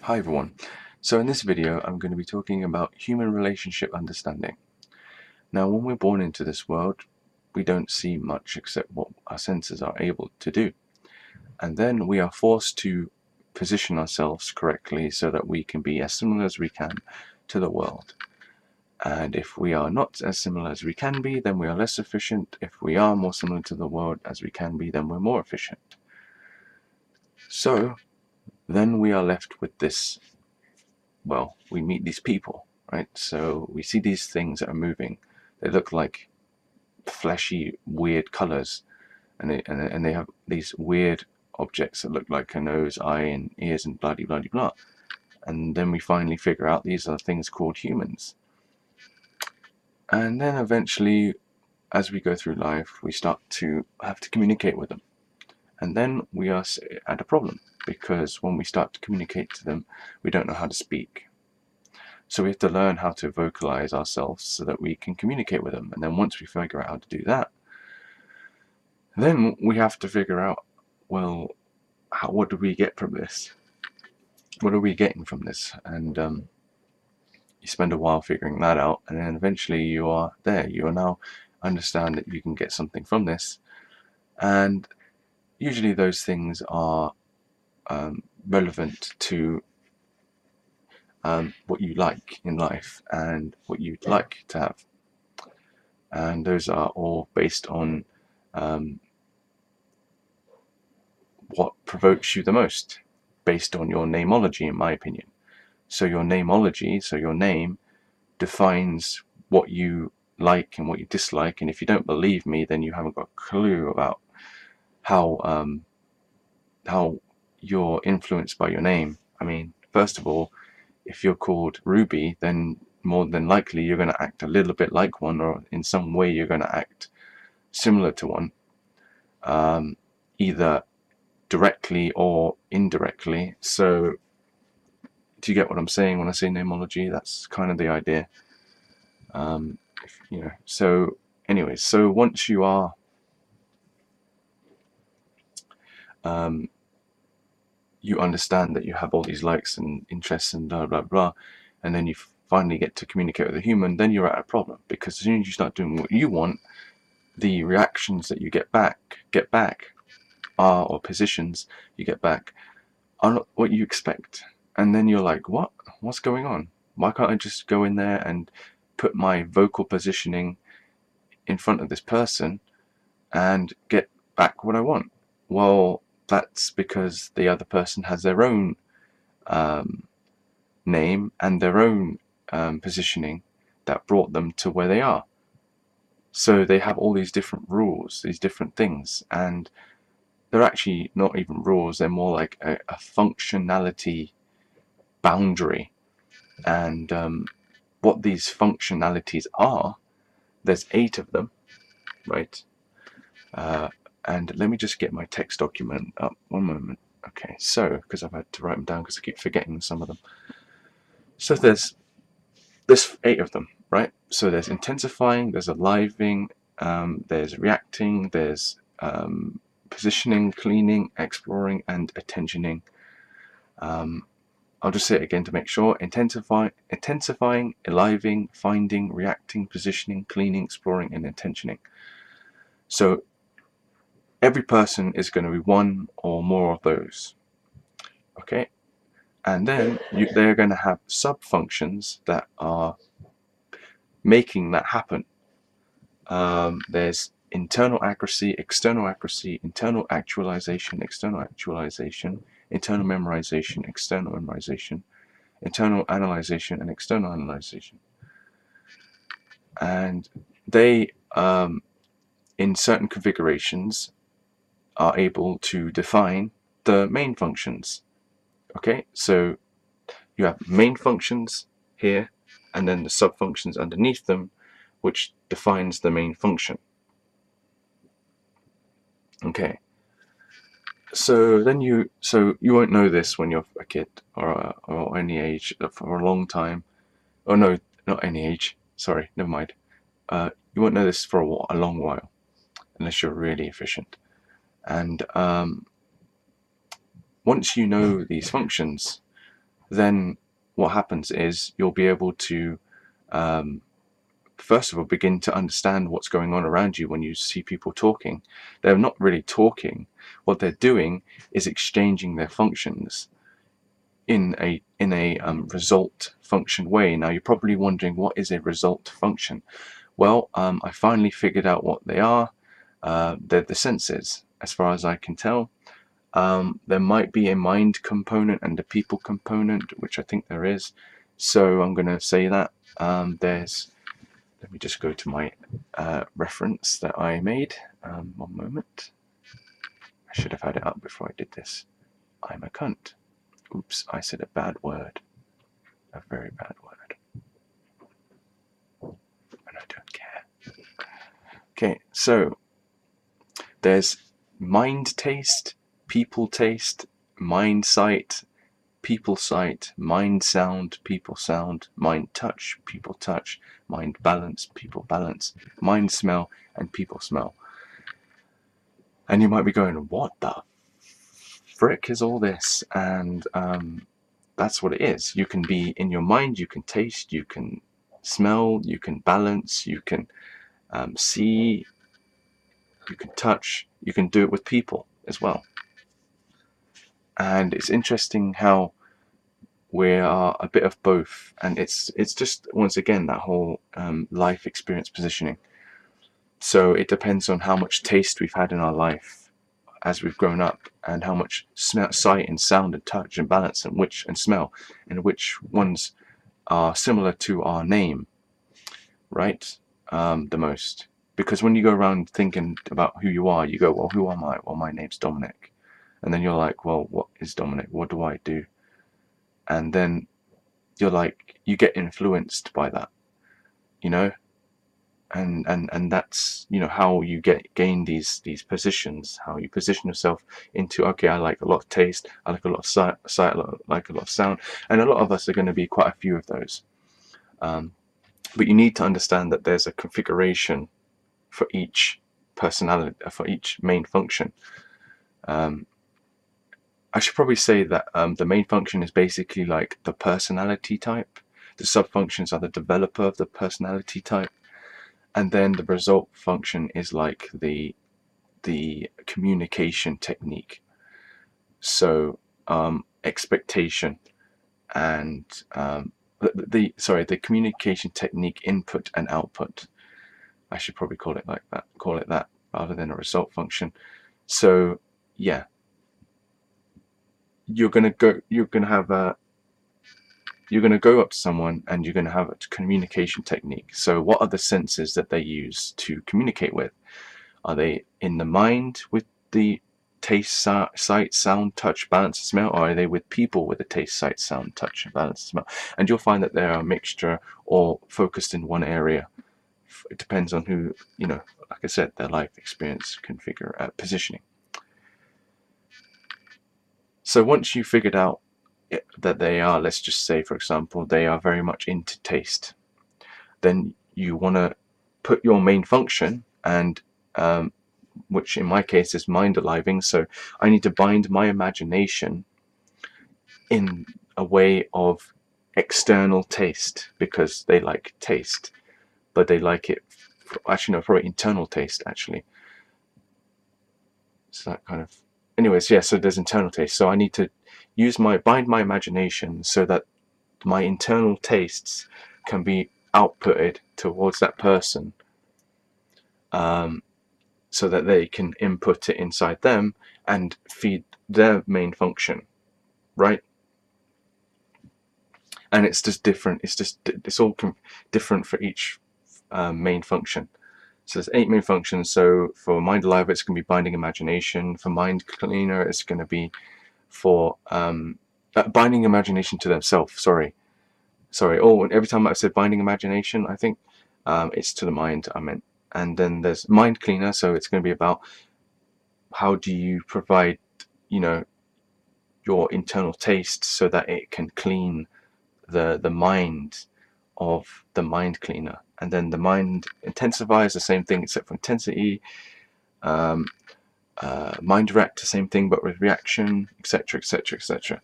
Hi everyone. So in this video I'm going to be talking about human relationship understanding. Now when we're born into this world we don't see much except what our senses are able to do, and then we are forced to position ourselves correctly so that we can be as similar as we can to the world. And if we are not as similar as we can be, then we are less efficient. If we are more similar to the world as we can be, then we're more efficient. So then we are left with this, well, we meet these people, right? So we see these things that are moving. They look like fleshy, weird colors, and they have these weird objects that look like a nose, eye, and ears, and blah blah blah. And then we finally figure out these are things called humans. And then eventually, as we go through life, we start to have to communicate with them. And then we are at a problem, because when we start to communicate to them, we don't know how to speak. So we have to learn how to vocalize ourselves so that we can communicate with them. And then once we figure out how to do that, then we have to figure out, well, what do we get from this? What are we getting from this? And you spend a while figuring that out, and then eventually you are there. You are now understand that you can get something from this, and usually those things are relevant to what you like in life and what you'd like to have. And those are all based on what provokes you the most, based on your namology, in my opinion. So your namology, so your name, defines what you like and what you dislike. And if you don't believe me, then you haven't got a clue about how you're influenced by your name. I mean, first of all, if you're called Ruby, then more than likely you're going to act a little bit like one, or in some way you're going to act similar to one, either directly or indirectly. So do you get what I'm saying when I say namology? That's kind of the idea. So anyways, so once you are you understand that you have all these likes and interests and blah blah blah, and then you finally get to communicate with a human, then you're at a problem, because as soon as you start doing what you want, the reactions that you get back are, or positions you get back, are not what you expect. And then you're like, what's going on? Why can't I just go in there and put my vocal positioning in front of this person and get back what I want? Well, that's because the other person has their own name and their own positioning that brought them to where they are. So they have all these different rules, these different things, and they're actually not even rules, they're more like a functionality boundary. And what these functionalities are, there's 8 of them, right? And let me just get my text document up, one moment. Okay, so, because I've had to write them down because I keep forgetting some of them. So there's 8 of them, right? So there's intensifying, there's aliving, there's reacting, there's positioning, cleaning, exploring, and attentioning. I'll just say it again to make sure. Intensifying, aliving, finding, reacting, positioning, cleaning, exploring, and attentioning. So every person is going to be one or more of those. Okay? And then they're going to have sub-functions that are making that happen. There's internal accuracy, internal actualization, internal memorization, internal analyzation, and external analyzation. And they, in certain configurations, are able to define the main functions. Okay, so you have main functions here, and then the sub-functions underneath them, which defines the main function. Okay, so you won't know this when you're a kid, or any age, for a long time. Oh no, not any age. Sorry, never mind. You won't know this for a long while, unless you're really efficient. And once you know these functions, then what happens is you'll be able to first of all begin to understand what's going on around you. When you see people talking, they're not really talking. What they're doing is exchanging their functions in a result function way. Now you're probably wondering, what is a result function? Well, I finally figured out what they are. They're the senses, as far as I can tell. There might be a mind component and a people component, which I think there is. So I'm going to say that let me just go to my reference that I made. One moment. I should have had it up before I did this. I'm a cunt. Oops, I said a bad word. A very bad word. And I don't care. Okay, so there's mind taste, people taste, mind sight, people sight, mind sound, people sound, mind touch, people touch, mind balance, people balance, mind smell, and people smell. And you might be going, what the frick is all this? And that's what it is. You can be in your mind, you can taste, you can smell, you can balance, you can see, you can touch, you can do it with people as well. And it's interesting how we are a bit of both, and it's just, once again, that whole life experience positioning. So it depends on how much taste we've had in our life as we've grown up, and how much sight and sound and touch and balance and smell, and which ones are similar to our name, right? The most. Because when you go around thinking about who you are, you go, well, who am I? Well, my name's Dominic. And then you're like, well, what is Dominic? What do I do? And then you're like, you get influenced by that, you know? And that's, you know, how you gain these positions, how you position yourself into, okay, I like a lot of taste, I like a lot of sight, I like a lot of sound, and a lot of us are going to be quite a few of those. But you need to understand that there's a configuration for each personality, for each main function. I should probably say that the main function is basically like the personality type. The sub-functions are the developer of the personality type. And then the result function is like the communication technique. So expectation and the communication technique input and output. I should probably call it like that. Call it that rather than a result function. So yeah, you're gonna go up to someone and you're going to have a communication technique. So what are the senses that they use to communicate with? Are they in the mind with the taste, sight, sound, touch, balance, and smell, or are they with people with the taste, sight, sound, touch, and balance, and smell? And you'll find that they're a mixture or focused in one area. It depends on who, you know, like I said, their life experience, positioning. So once you figured out that they are, let's just say, for example, they are very much into taste, then you want to put your main function, and which in my case is mind aliving. So I need to bind my imagination in a way of external taste, because they like taste, but they like it, actually no, probably internal taste actually. So that kind of, anyways, yeah, so there's internal taste. So I need to bind my imagination so that my internal tastes can be outputted towards that person, so that they can input it inside them and feed their main function, right? And it's just different. It's all different for each main function. So there's 8 main functions. So for Mind Alive, it's going to be binding imagination. For Mind Cleaner, it's going to be for binding imagination to themselves. Sorry. Oh, every time I said binding imagination, I think it's to the mind I meant. And then there's Mind Cleaner, so it's going to be about how do you provide, you know, your internal taste so that it can clean the mind of the Mind Cleaner. And then the Mind Intensifier is the same thing except for intensity. Mind Direct, the same thing but with reaction, etc, etc, etc.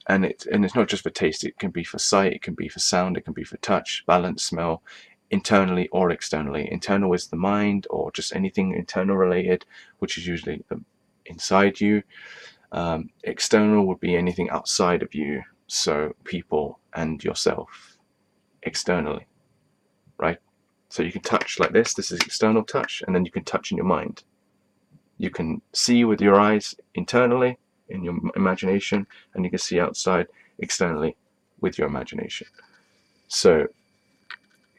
and it's not just for taste. It can be for sight, it can be for sound, it can be for touch, balance, smell, internally or externally. Internal is the mind, or just anything internal related, which is usually inside you. External would be anything outside of you, so people and yourself externally, right? So you can touch like this is external touch, and then you can touch in your mind. You can see with your eyes internally in your imagination, and you can see outside externally with your imagination. So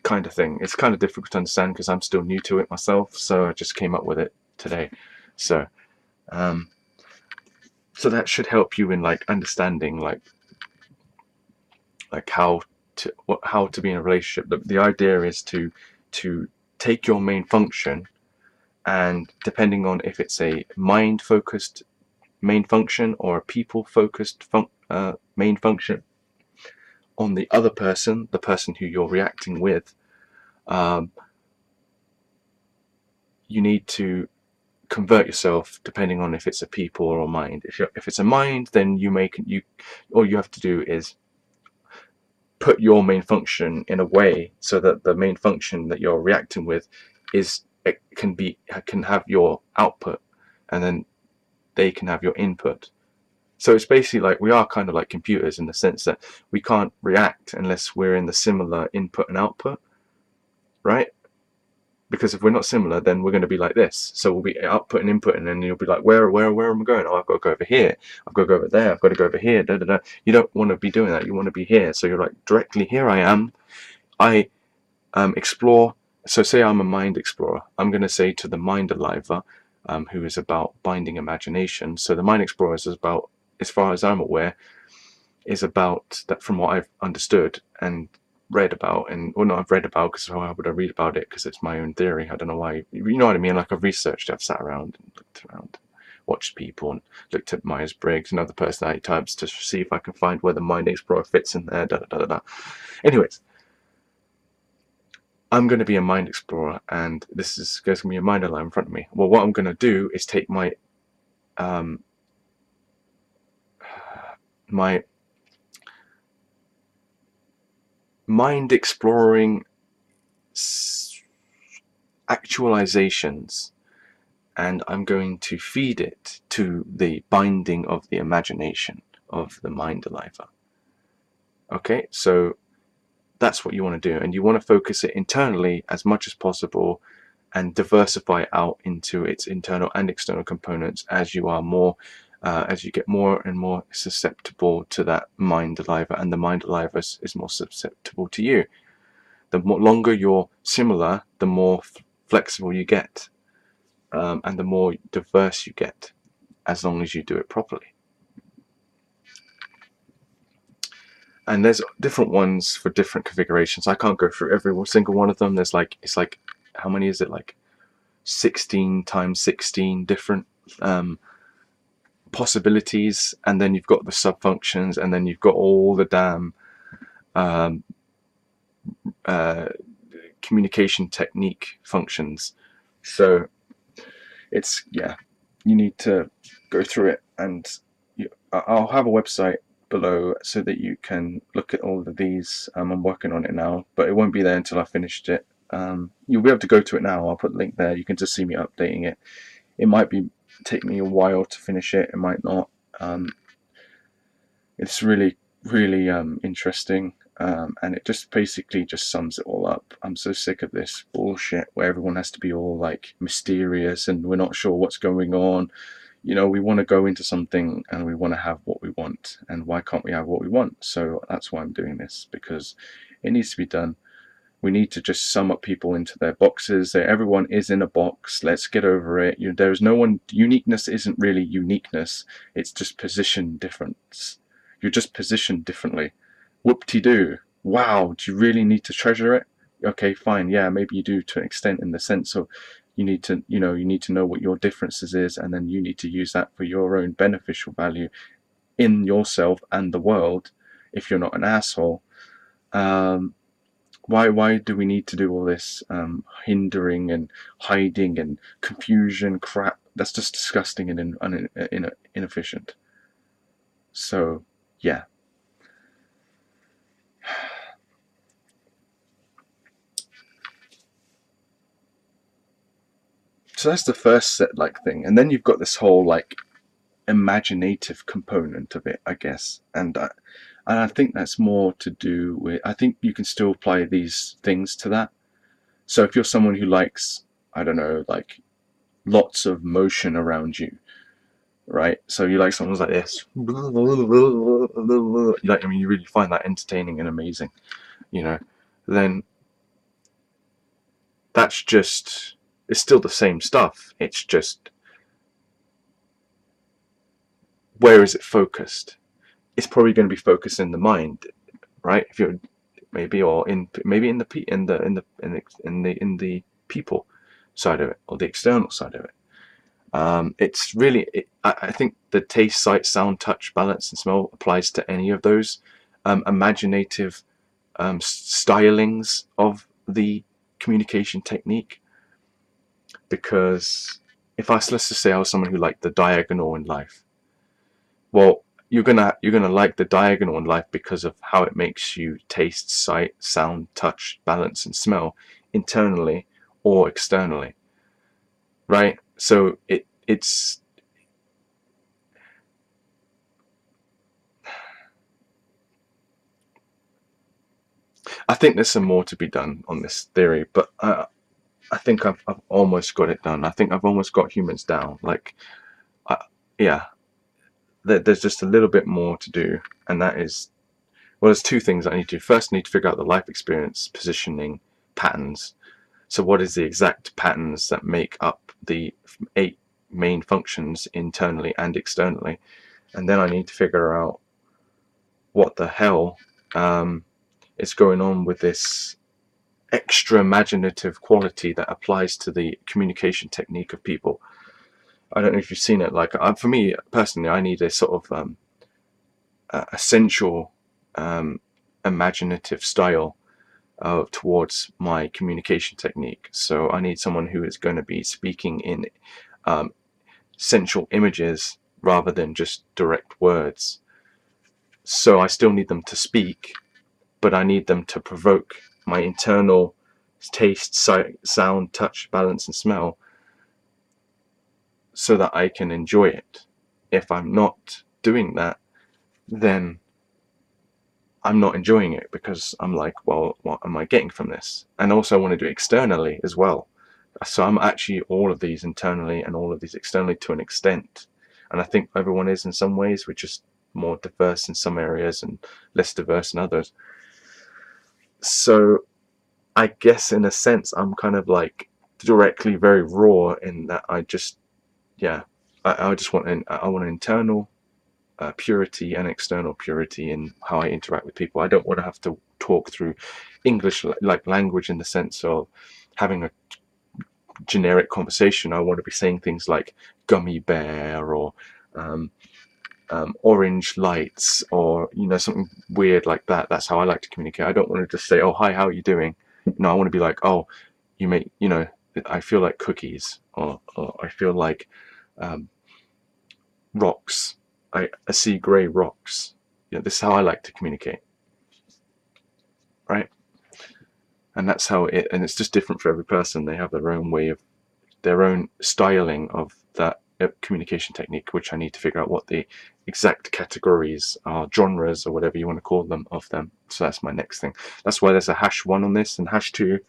kind of thing. It's kind of difficult to understand because I'm still new to it myself, so I just came up with it today. So so that should help you in like understanding like how to be in a relationship. The idea is to take your main function, and depending on if it's a mind focused main function or a people focused main function on the other person, the person who you're reacting with, you need to convert yourself depending on if it's a people or a mind. If it's a mind, then all you have to do is put your main function in a way so that the main function that you're reacting with can have your output, and then they can have your input. So it's basically like we are kind of like computers in the sense that we can't react unless we're in the similar input and output, right? Because if we're not similar, then we're going to be like this. So we'll be output and input, and then you'll be like, where am I going? Oh, I've got to go over here. I've got to go over there. I've got to go over here. Da, da, da. You don't want to be doing that. You want to be here. So you're like, directly here I am. I explore. So say I'm a mind explorer. I'm going to say to the mind aliver, who is about binding imagination. So the mind explorer is about, as far as I'm aware, is about that, from what I've understood and read about, and well, not I've read about, because why would I read about it? Because it's my own theory. I don't know why. You know what I mean? Like I've researched, I've sat around and looked around, watched people, and looked at Myers-Briggs and other personality types to see if I can find where the mind explorer fits in there. Da, da, da, da. Anyways, I'm going to be a mind explorer, and this is going to be a mind alive in front of me. Well, what I'm going to do is take my my mind exploring actualizations, and I'm going to feed it to the binding of the imagination of the mind aliver. Okay, so that's what you want to do, and you want to focus it internally as much as possible and diversify it out into its internal and external components as you are more as you get more and more susceptible to that mind aliver, and the mind aliver is more susceptible to you. The longer you're similar, the more flexible you get, and the more diverse you get, as long as you do it properly. And there's different ones for different configurations. I can't go through every single one of them. There's like, it's like, how many is it? Like 16 times 16 different possibilities, and then you've got the sub-functions, and then you've got all the damn communication technique functions. So it's, yeah, you need to go through it, and I'll have a website below so that you can look at all of these. I'm working on it now, but it won't be there until I finished it. You'll be able to go to it now. I'll put a link there. You can just see me updating it. It might take me a while to finish it. It might not. It's really interesting, and it just basically just sums it all up. I'm so sick of this bullshit where everyone has to be all like mysterious and we're not sure what's going on. You know, we want to go into something and we want to have what we want, and why can't we have what we want? So that's why I'm doing this, because it needs to be done. We need to just sum up people into their boxes. Everyone is in a box. Let's get over it. You know, there is no one. Uniqueness isn't really uniqueness. It's just position difference. You're just positioned differently. Whoop-de-doo. Wow, do you really need to treasure it? Okay, fine. Yeah, maybe you do to an extent, in the sense of you need to know what your differences is, and then you need to use that for your own beneficial value in yourself and the world, if you're not an asshole. Why do we need to do all this hindering and hiding and confusion crap? That's just disgusting and inefficient. So yeah, So that's the first set like thing, and then you've got this whole like imaginative component of it, I guess, and I think that's more to do with, I think you can still apply these things to that. So if you're someone who likes, I don't know, like lots of motion around you, right? So you like songs like this, you like, I mean, you really find that entertaining and amazing, you know, then that's just, it's still the same stuff. It's just, where is it focused? It's probably going to be focused in the mind, right? If you're maybe, or in maybe in the people side of it, or the external side of it. It's really, I think the taste, sight, sound, touch, balance, and smell applies to any of those imaginative stylings of the communication technique. Because if let's just say I was someone who liked the diagonal in life, well, you're gonna like the diagonal in life because of how it makes you taste, sight, sound, touch, balance, and smell internally or externally, right? So it's I think there's some more to be done on this theory, but I think I've almost got it done. I think I've almost got humans down. Like, yeah, there's just a little bit more to do, and that is, well, there's two things I need to do. First, I need to figure out the life experience positioning patterns. So what is the exact patterns that make up the 8 main functions internally and externally? And then I need to figure out what the hell is going on with this extra imaginative quality that applies to the communication technique of people. I don't know if you've seen it. Like, for me personally, I need a sort of essential imaginative style towards my communication technique. So I need someone who is going to be speaking in central images rather than just direct words. So I still need them to speak, but I need them to provoke my internal taste, sight, sound, touch, balance, and smell so that I can enjoy it. If I'm not doing that, then I'm not enjoying it, because I'm like, well, what am I getting from this? And also I want to do it externally as well. So I'm actually all of these internally and all of these externally to an extent. And I think everyone is in some ways. We're just more diverse in some areas and less diverse in others. So I guess in a sense I'm kind of like directly very raw in that I just, yeah, I just want I want an internal purity and external purity in how I interact with people. I don't want to have to talk through English like language in the sense of having a generic conversation. I want to be saying things like gummy bear or orange lights, or something weird like that. That's how I like to communicate. I don't want to just say, oh hi, how are you doing? I want to be like, oh, you make, I feel like cookies, or I feel like rocks. I see grey rocks. This is how I like to communicate, right? And that's how and it's just different for every person. They have their own way of, their own styling of that communication technique, which I need to figure out what the exact categories are, genres, or whatever you want to call them, of them. So that's my next thing. That's why there's a #1 on this, and #2,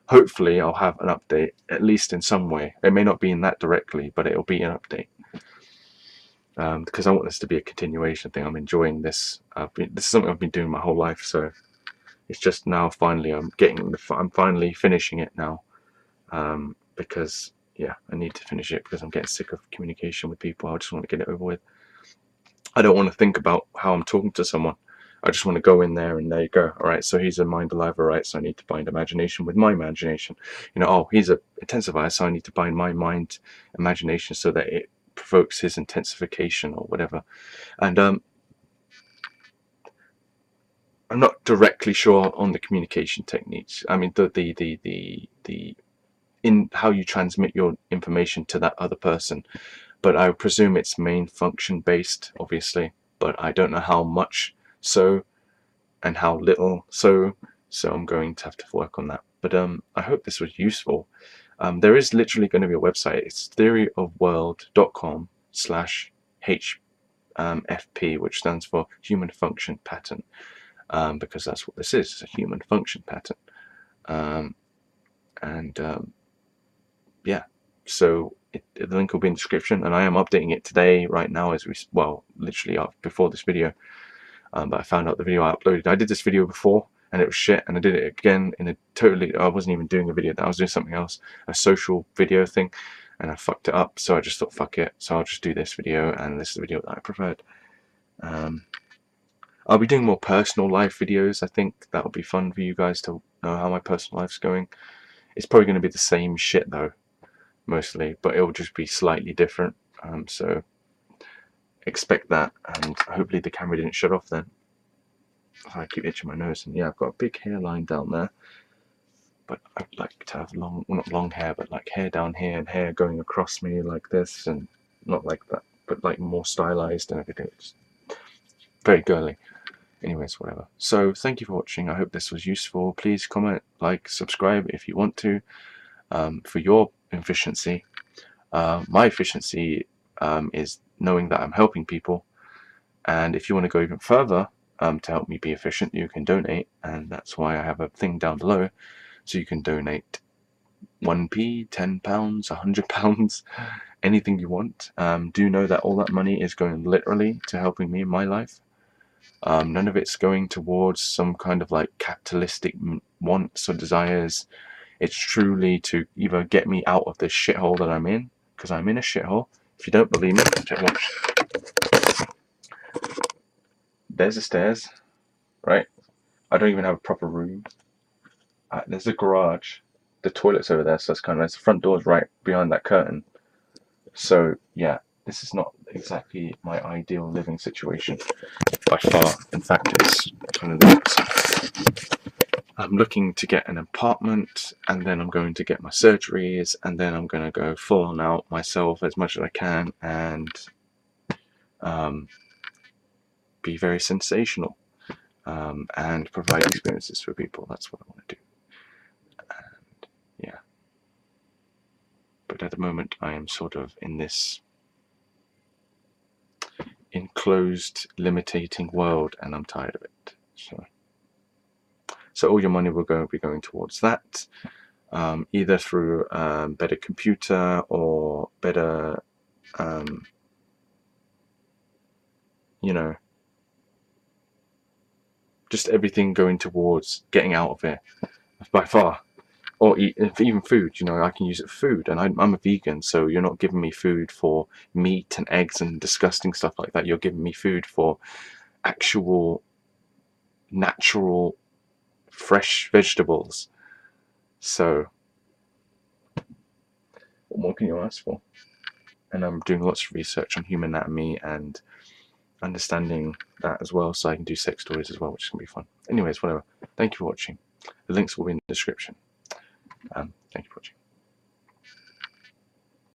hopefully I'll have an update, at least in some way. It may not be in that directly, but it'll be an update. Because I want this to be a continuation thing. I'm enjoying this. This is something I've been doing my whole life, so it's just now finally I'm finally finishing it now, because yeah, I need to finish it because I'm getting sick of communication with people. I just want to get it over with. I don't want to think about how I'm talking to someone. I just want to go in there and there you go. All right, so he's a mind alive, all right, so I need to bind imagination with my imagination. Oh, he's a intensifier, so I need to bind my mind imagination so that it provokes his intensification or whatever. And I'm not directly sure on the communication techniques. I mean, the in how you transmit your information to that other person, but I presume it's main function based, obviously, but I don't know how much so and how little so I'm going to have to work on that. But I hope this was useful. There is literally going to be a website. It's theoryofworld.com/HFP, which stands for Human Function Pattern, because that's what this is. It's a human function pattern. Yeah, so the link will be in the description, and I am updating it today, right now, as literally before this video. But I found out the video I uploaded, I did this video before and it was shit, and I did it again in a I wasn't even doing a video, I was doing something else, a social video thing, and I fucked it up. So I just thought, fuck it, so I'll just do this video, and this is the video that I preferred. I'll be doing more personal life videos. I think that'll be fun for you guys to know how my personal life's going. It's probably going to be the same shit though, mostly, but it'll just be slightly different. So expect that, and hopefully the camera didn't shut off then. I keep itching my nose, and yeah, I've got a big hairline down there, but I'd like to have long, well, not long hair, but like hair down here and hair going across me like this, and not like that, but like more stylized and everything. It's very girly. Anyways, whatever. So thank you for watching. I hope this was useful. Please comment, like, subscribe if you want to, for your efficiency. My efficiency is knowing that I'm helping people, and if you want to go even further to help me be efficient, you can donate, and that's why I have a thing down below, so you can donate 1p, £10, £100, anything you want. Do know that all that money is going literally to helping me in my life. None of it's going towards some kind of like capitalistic wants or desires. It's truly to either get me out of this shithole that I'm in, because I'm in a shithole. If you don't believe me, watch. There's the stairs, right? I don't even have a proper room. There's a garage. The toilet's over there, so that's kind of nice. The front door's right behind that curtain. So yeah, this is not exactly my ideal living situation by far. In fact, it's kind of the opposite. I'm looking to get an apartment, and then I'm going to get my surgeries, and then I'm going to go full on out myself as much as I can, and be very sensational, and provide experiences for people. That's what I want to do. And yeah, but at the moment I am sort of in this enclosed, limiting world, and I'm tired of it. So all your money will be going towards that, either through better computer or better, you know, just everything going towards getting out of it by far. Or even food, you know, I can use it for food, and I'm a vegan, so you're not giving me food for meat and eggs and disgusting stuff like that. You're giving me food for actual, natural, fresh vegetables. So what more can you ask for? And I'm doing lots of research on human anatomy and understanding that as well, so I can do sex stories as well, which is going to be fun. Anyways, whatever. Thank you for watching. The links will be in the description. Thank you for watching.